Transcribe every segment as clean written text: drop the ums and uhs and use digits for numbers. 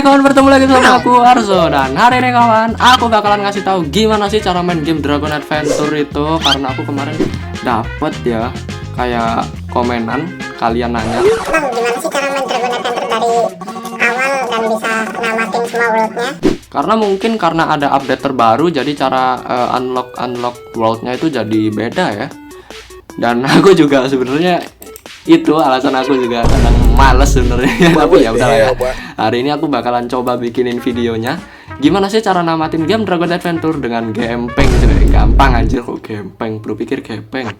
kawan, bertemu lagi sama aku Arzo. Dan hari ini kawan, aku bakalan ngasih tahu gimana sih cara main game Dragon Adventure itu. Karena aku kemarin dapet ya kayak komenan kalian nanya, Bang, gimana sih cara main Dragon Adventure dari awal dan bisa namatin semua worldnya? karena ada update terbaru, jadi cara unlock worldnya itu jadi beda ya. Dan aku juga sebenarnya itu alasan aku juga kadang males sebenarnya. Tapi ya udahlah ya. Hari ini aku bakalan coba bikinin videonya. Gimana sih cara namatin game Dragon Adventure dengan gempeng, cuy. Gampang anjir kok gempeng. Bro pikir gempeng.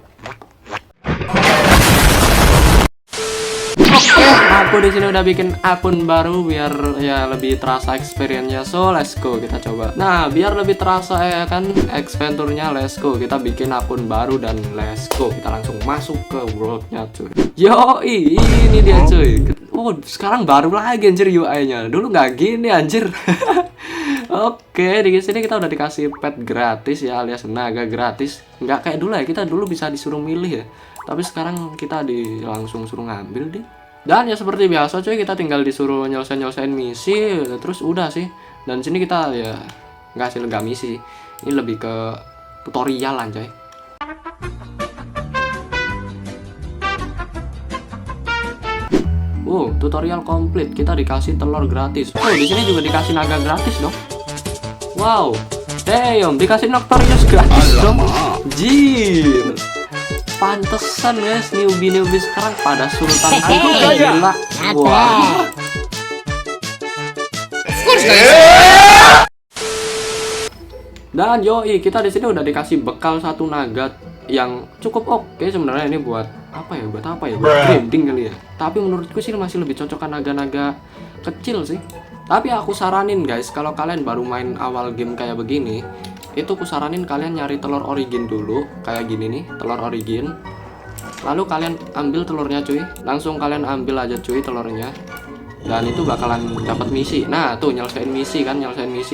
Oke, aku di sini udah bikin akun baru biar ya lebih terasa experience-nya. So, let's go kita coba. Nah, biar lebih terasa ya kan adventure-nya, let's go. Kita bikin akun baru dan let's go. Kita langsung masuk ke world-nya, cuy. Yo, ini dia, cuy. Oh, sekarang baru lagi anjir UI-nya. Dulu nggak gini anjir. Oke, di sini kita udah dikasih pet gratis ya, alias naga gratis. Nggak kayak dulu ya, kita dulu bisa disuruh milih ya. Tapi sekarang kita langsung suruh ngambil deh. Dan ya seperti biasa cuy, kita tinggal disuruh nyelesain misi, terus udah sih. Dan sini kita ya nggak misi, ini lebih ke tutorial aja. Tutorial komplit, kita dikasih telur gratis. Oh, di sini juga dikasih naga gratis dong. Wow, damn, dikasih Noctorius gratis dong. Jir. Pantesan guys, newbie sekarang pada sultan aku gila. Wah. Dan yoi, kita di sini udah dikasih bekal satu naga yang cukup oke sebenarnya. Ini buat apa ya? Buat grinding kali ya. Tapi menurutku sih masih lebih cocok naga-naga kecil sih. Tapi aku saranin guys, kalau kalian baru main awal game kayak begini, itu aku saranin kalian nyari telur origin dulu, kayak gini nih, telur origin. Lalu kalian ambil telurnya cuy, langsung kalian ambil aja cuy telurnya. Dan itu bakalan dapat misi. Nah tuh nyelesain misi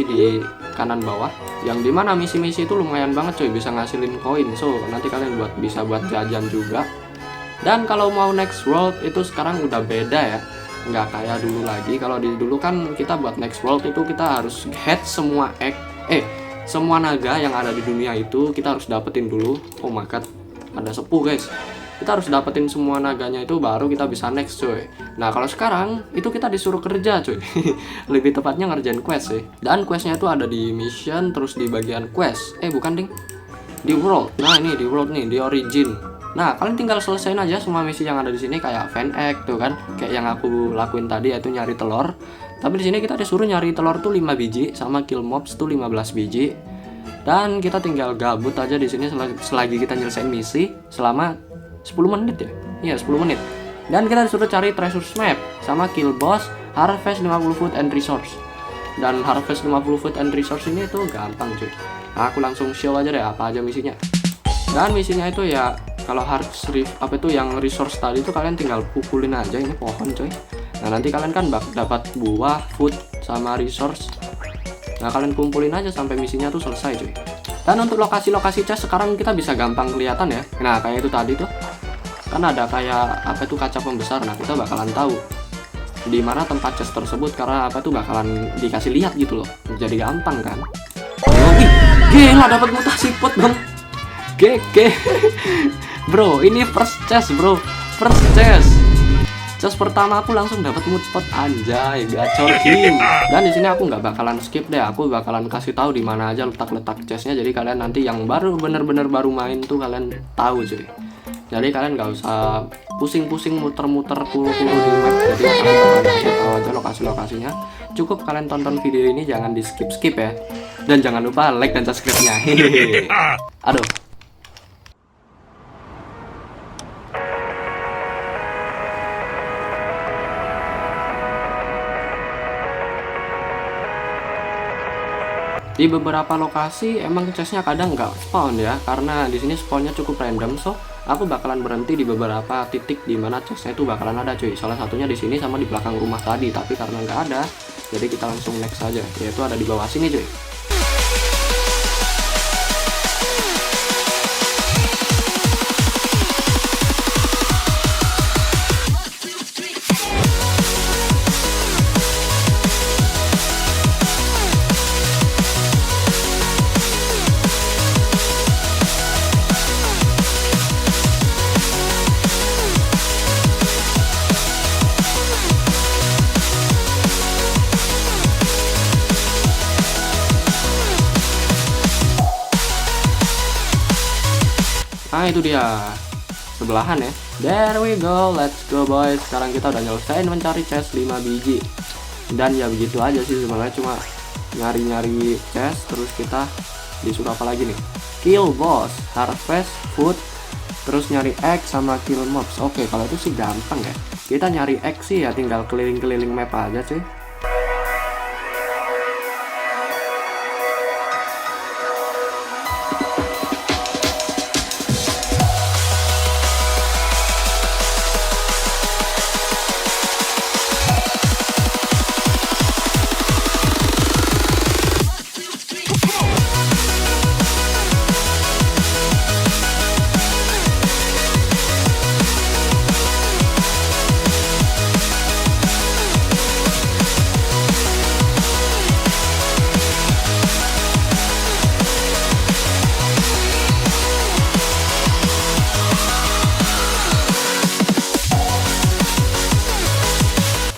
di kanan bawah. Yang dimana misi-misi itu lumayan banget cuy, bisa ngasilin koin. So nanti kalian bisa buat jajan juga. Dan kalau mau next world itu sekarang udah beda ya, nggak kayak dulu lagi. Kalau di dulu kan kita buat next world itu kita harus head semua semua naga yang ada di dunia itu kita harus dapetin dulu. Oh my god, ada sepuh guys. Kita harus dapetin semua naganya itu baru kita bisa next cuy. Nah kalau sekarang itu kita disuruh kerja cuy. Lebih tepatnya ngerjain quest sih. Dan questnya itu ada di mission, terus di bagian quest. Bukan ding, di world. Nah ini di world nih, di origin. Nah kalian tinggal selesaiin aja semua misi yang ada di sini, kayak fan egg tuh kan, kayak yang aku lakuin tadi, yaitu nyari telur. Tapi di sini kita disuruh nyari telur tuh 5 biji, sama kill mobs tuh 15 biji. Dan kita tinggal gabut aja di sini selagi kita nyelesain misi selama 10 menit ya. Iya, 10 menit. Dan kita disuruh cari treasure map sama kill boss, harvest 50 food and resource. Dan harvest 50 food and resource ini tuh gampang cuy. Nah, aku langsung show aja deh apa aja misinya. Dan misinya itu ya kalau harvest yang resource tadi itu kalian tinggal pukulin aja ini pohon coy. Nah nanti kalian kan dapat buah, food, sama resource. Nah kalian kumpulin aja sampai misinya tuh selesai cuy. Dan untuk lokasi-lokasi chest sekarang kita bisa gampang kelihatan ya. Nah kayak itu tadi tuh kan ada kayak kaca pembesar. Nah kita bakalan tahu di mana tempat chest tersebut karena bakalan dikasih lihat gitu loh. Jadi gampang kan. Gila dapat mutasi pot dong. Gege. Bro, ini first chest bro, first chest pertama aku langsung dapat mood pot, anjay, gacor king. Dan di sini aku nggak bakalan skip deh, aku bakalan kasih tahu di mana aja letak chestnya. Jadi kalian nanti yang bener-bener baru main tuh kalian tahu cuy. Jadi kalian nggak usah pusing-pusing muter-muter kulu di map. Jadi kalian bakalan kasih tahu aja lokasi-lokasinya. Cukup kalian tonton video ini, jangan di skip ya. Dan jangan lupa like dan subscribe-nya. Hehehe. Aduh. Di beberapa lokasi emang chestnya kadang nggak spawn ya, karena di sini spawnnya cukup random. So aku bakalan berhenti di beberapa titik di mana chestnya itu bakalan ada cuy. Salah satunya di sini sama di belakang rumah tadi, tapi karena nggak ada, jadi kita langsung next saja. Yaitu ada di bawah sini cuy. Nah itu dia, sebelahan ya. There we go, let's go boys. Sekarang kita udah nyelesain mencari chest 5 biji. Dan ya begitu aja sih sebenarnya, cuma nyari-nyari chest. Terus kita disuruh apa lagi nih? Kill boss, harvest food, terus nyari egg sama kill mobs. Oke, kalau itu sih gampang ya. Kita nyari egg sih ya, tinggal keliling-keliling map aja sih.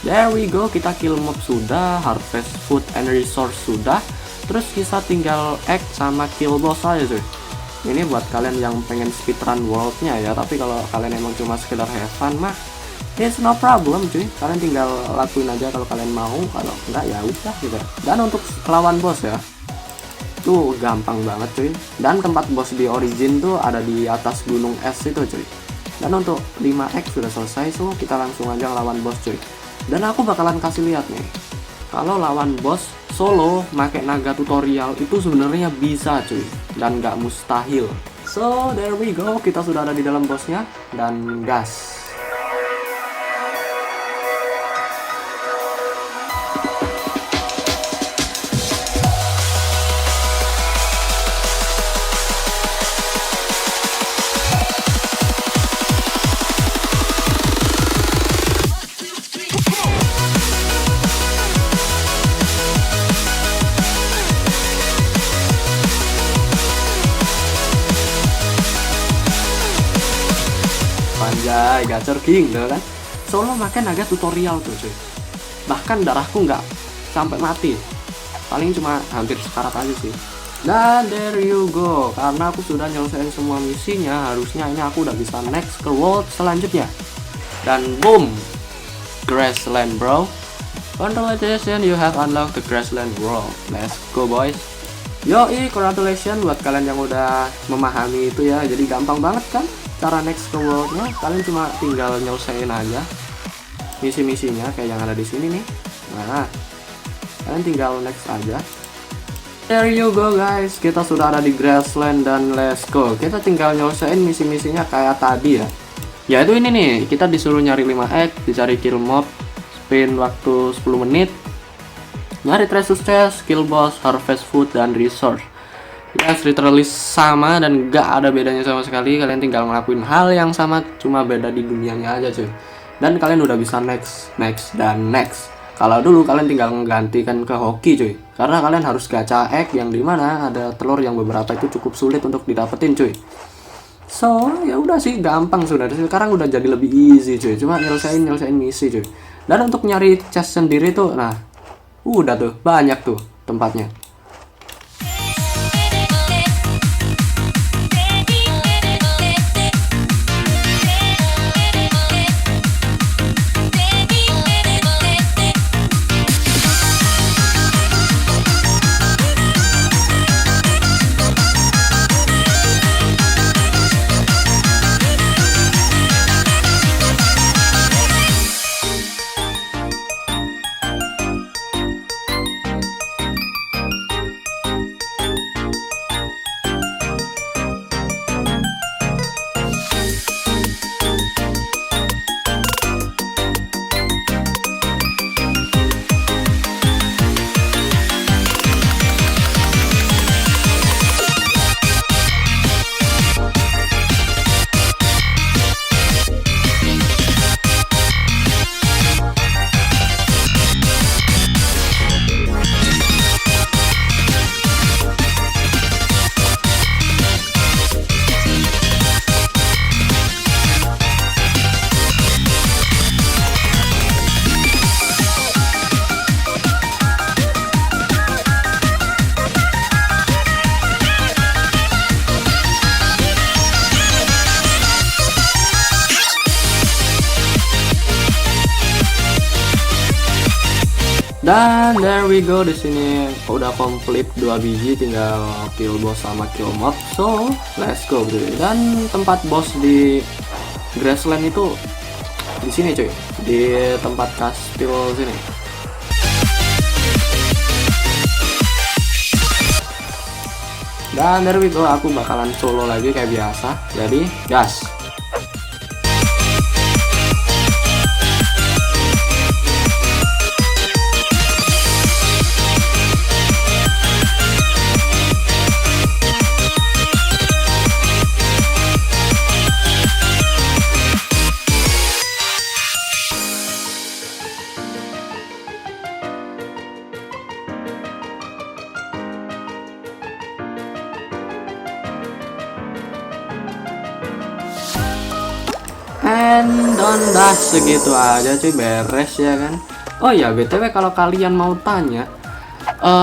There we go, kita kill mob sudah, harvest food and resource sudah, terus kita tinggal egg sama kill boss aja cuy. Ini buat kalian yang pengen speedrun worldnya ya, tapi kalau kalian emang cuma sekedar have fun mah it's no problem cuy, kalian tinggal lakuin aja kalau kalian mau, kalau enggak ya udah gitu. Dan untuk lawan boss ya, tuh gampang banget cuy, dan tempat boss di origin tuh ada di atas gunung es itu cuy. Dan untuk 5x sudah selesai, so kita langsung aja ngelawan boss cuy. Dan aku bakalan kasih lihat nih, kalau lawan bos solo pakai naga tutorial itu sebenarnya bisa cuy, dan nggak mustahil. So there we go, kita sudah ada di dalam bosnya, dan gas. Anjay, gacor king tuh kan. Solo makan naga tutorial tuh cuy. Bahkan darahku nggak sampai mati. Paling cuma hampir sekarat aja sih. Dan there you go. Karena aku sudah nyelesain semua misinya, harusnya ini aku udah bisa next ke world selanjutnya. Dan boom, Grassland bro. Congratulations, you have unlocked the Grassland world. Let's go boys. Yoi, congratulations buat kalian yang udah memahami itu ya. Jadi gampang banget kan cara next ke worldnya, kalian cuma tinggal nyelesain aja misi-misinya kayak yang ada di sini nih. Nah, kalian tinggal next aja. There you go guys, kita sudah ada di Grassland dan let's go. Kita tinggal nyelesain misi-misinya kayak tadi ya. Yaitu ini nih, kita disuruh nyari 5 egg, dicari kill mob, spin waktu 10 menit, nyari treasure chest, kill boss, harvest food dan resource. Yes, literally sama dan gak ada bedanya sama sekali. Kalian tinggal ngelakuin hal yang sama, cuma beda di dunianya aja cuy. Dan kalian udah bisa next, dan next. Kalau dulu kalian tinggal menggantikan ke hoki cuy, karena kalian harus gacha egg yang dimana ada telur yang beberapa itu cukup sulit untuk didapetin cuy. So ya udah sih, gampang sudah. Sekarang udah jadi lebih easy cuy, cuma nyelesain misi cuy. Dan untuk nyari chest sendiri tuh, nah udah tuh banyak tuh tempatnya. Dan there we go, di sini udah komplit 2 biji, tinggal kill boss sama kill mob. So let's go bro. Dan tempat boss di Grassland itu di sini cuy, di tempat kastil sini. Dan there we go, aku bakalan solo lagi kayak biasa. Jadi gas. And dah segitu aja cuy, beres ya kan. Oh ya BTW, kalau kalian mau tanya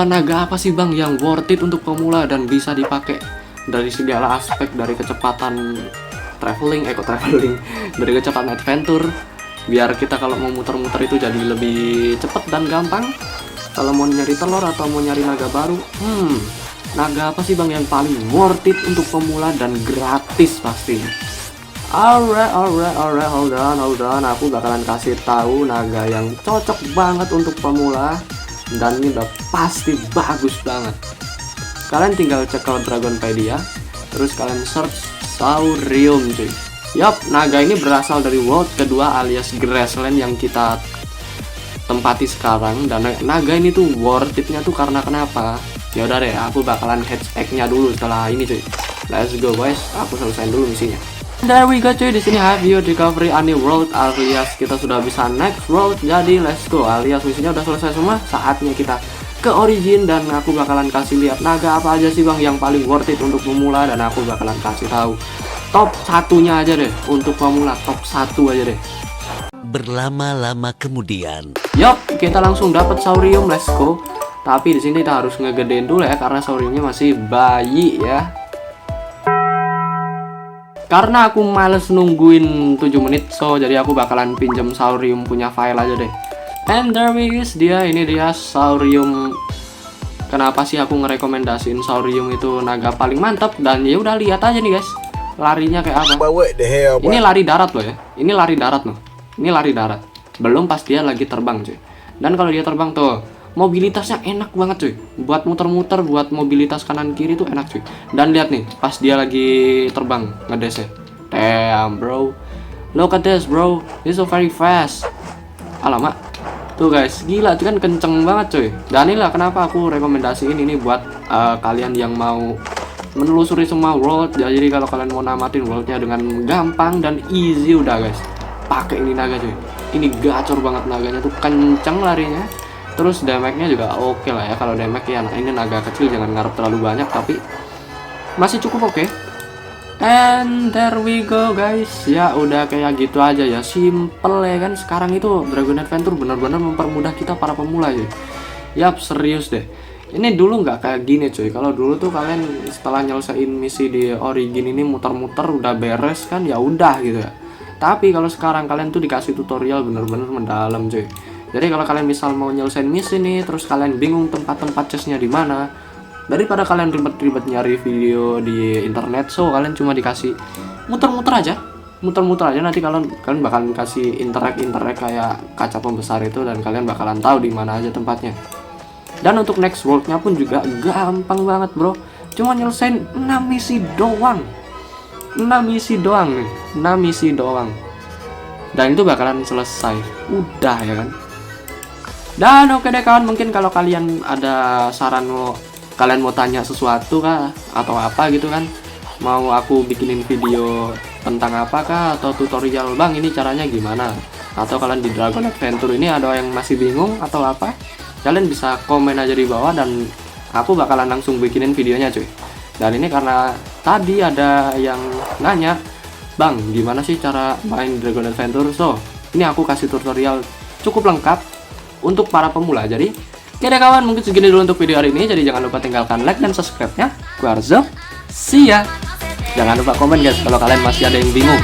naga apa sih bang yang worth it untuk pemula dan bisa dipakai dari segala aspek, dari kecepatan traveling, dari kecepatan adventure, biar kita kalau mau muter-muter itu jadi lebih cepet dan gampang. Kalau mau nyari telur atau mau nyari naga baru, naga apa sih bang yang paling worth it untuk pemula dan gratis pastinya. Alright, hold on. Aku bakalan kasih tahu naga yang cocok banget untuk pemula dan ini udah pasti bagus banget. Kalian tinggal cek out Dragonpedia, terus kalian search Saurium cuy. Yup, naga ini berasal dari world kedua alias Grassland yang kita tempati sekarang, dan naga ini tuh worth it-nya tuh karena kenapa? Ya udah deh, aku bakalan hatch-nya dulu setelah ini cuy. Let's go guys, aku selesain dulu misinya. There we go cuy, di sini have you recovery any world, alias kita sudah bisa next world. Jadi let's go, alias misinya udah selesai semua. Saatnya kita ke origin dan aku bakalan kasih lihat naga apa aja sih bang yang paling worth it untuk pemula, dan aku bakalan kasih tahu top satunya aja deh untuk pemula, top 1 aja deh. Berlama-lama kemudian, yup, kita langsung dapat Saurium, let's go. Tapi di sini kita harus ngegedein dulu ya karena Sauriumnya masih bayi ya. Karena aku males nungguin 7 menit, so jadi aku bakalan pinjem Saurium punya file aja deh. And there is dia, ini dia Saurium. Kenapa sih aku ngerekomendasiin Saurium itu naga paling mantap? Dan ya udah lihat aja nih guys, larinya kayak apa. Ini lari darat loh ya. Ini lari darat loh. Ini lari darat. Belum pas dia lagi terbang cuy. Dan kalau dia terbang tuh, mobilitasnya enak banget cuy. Buat muter-muter, buat mobilitas kanan kiri tuh enak cuy. Dan lihat nih, pas dia lagi terbang ngedesnya. Damn bro. Look at this bro. He's so very fast. Alamak. Tuh guys, gila cuy, kan kenceng banget cuy. Dan inilah kenapa aku rekomendasiin ini buat kalian yang mau menelusuri semua world. Jadi kalau kalian mau namatin worldnya dengan gampang dan easy, udah guys, pakai ini naga cuy. Ini gacor banget naganya tuh, kenceng larinya. Terus damage-nya juga oke lah ya. Kalau damage ya, nah ini naga kecil, jangan ngarep terlalu banyak, tapi masih cukup oke. And there we go guys. Ya udah kayak gitu aja ya, simple ya kan. Sekarang itu Dragon Adventure benar-benar mempermudah kita para pemula cuy. Yap, serius deh. Ini dulu nggak kayak gini cuy. Kalau dulu tuh kalian setelah nyelesain misi di origin ini muter-muter udah beres kan, ya udah gitu ya. Tapi kalau sekarang kalian tuh dikasih tutorial bener-bener mendalam cuy. Jadi kalau kalian misal mau nyelesain misi nih, terus kalian bingung tempat-tempat chestnya di mana, daripada kalian ribet-ribet nyari video di internet, so kalian cuma dikasih muter-muter aja. Nanti kalian bakalan kasih interact kayak kaca pembesar itu, dan kalian bakalan tahu di mana aja tempatnya. Dan untuk next worldnya pun juga gampang banget bro. Cuma nyelesain 6 misi doang. 6 misi doang. Dan itu bakalan selesai. Udah ya kan. Dan oke deh kawan, mungkin kalau kalian ada saran, kalian mau tanya sesuatu kah atau apa gitu kan, mau aku bikinin video tentang apakah atau tutorial bang ini caranya gimana, atau kalian di Dragon Adventure ini ada yang masih bingung atau apa, kalian bisa komen aja di bawah dan aku bakalan langsung bikinin videonya cuy. Dan ini karena tadi ada yang nanya, bang gimana sih cara main Dragon Adventure, so ini aku kasih tutorial cukup lengkap untuk para pemula. Jadi oke deh kawan, mungkin segini dulu untuk video hari ini. Jadi jangan lupa tinggalkan like dan subscribe-nya. Gua Arzo, see ya. Jangan lupa komen guys kalau kalian masih ada yang bingung.